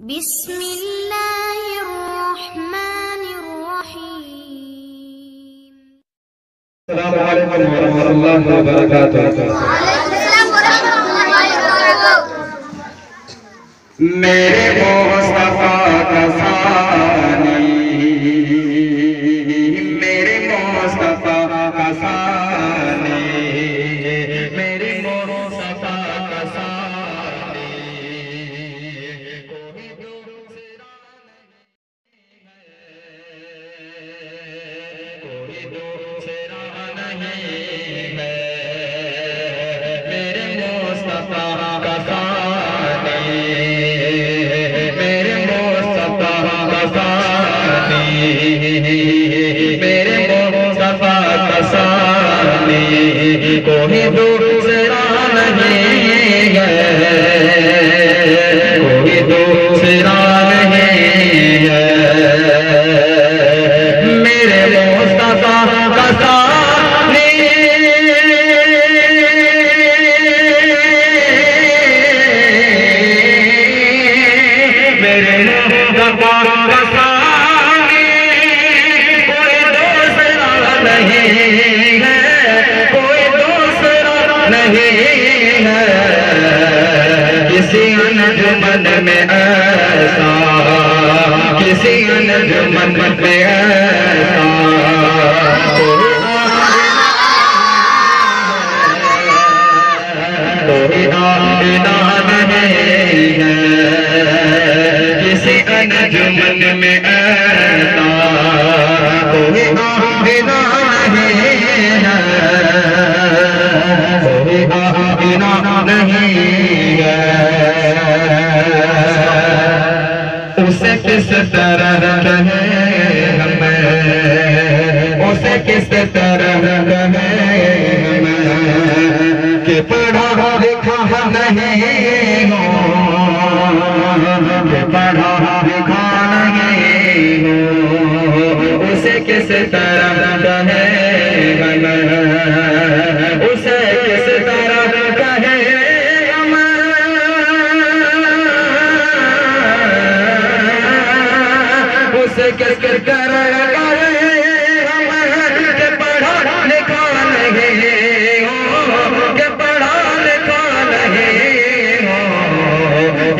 बिस्मिल्लाहिर्रहमानिर्रहीम। अस्सलामु अलैकुम वरहमतुल्लाहि वबरकातुहू। मेरे मुस्तफा का सानी, मेरे मुस्तफा का सानी, मेरे मुस्तफा का सानी, कोई दूसरा नहीं है, मेरे मुस्तफा का सानी, मेरे मुस्तफा का सानी, मेरे मुस्तफा का सानी, कोई दूसरा नहीं है, कोई दूसरा नहीं है, मेरे मुस्तफा का सानी, मेरे मुस्तफा का सानी, कोई दूसरा नहीं है, कोई दूसरा नहीं है, किसी अंजुमन में ऐसा, किसी अंजुमन में ऐसा कोई आईना नहीं है, किसी अंजुमन में ऐसा कोई आईना नहीं है, कोई आईना नहीं है, उसे किस तरह कहे हमें, उसे किस तरह कहे हमें कि पढ़ा लिखा नहीं हो, कि पढ़ा लिखा नहीं हो, उसे किस तरह कहे हमें, उसे किस तरह कहे हमें, उसे किस तरह कहे हमें कि पढ़ा लिखा नहीं हो, कि पढ़ा लिखा नहीं हो,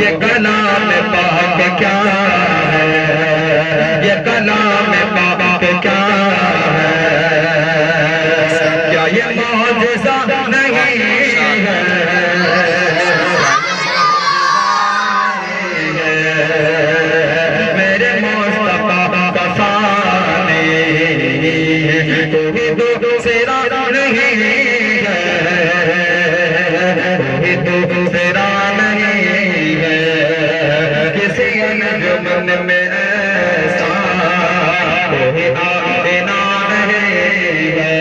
ये कलाम पाक क्या है, ये कलाम पाक क्या है, क्या ये मौजिज़ा नहीं है, मेरे मुस्तफा का सानी, कोई दूसरा नहीं है, कोई दूसरा नहीं है, किसी अंजुमन में ऐसा कोई आईना नहीं है।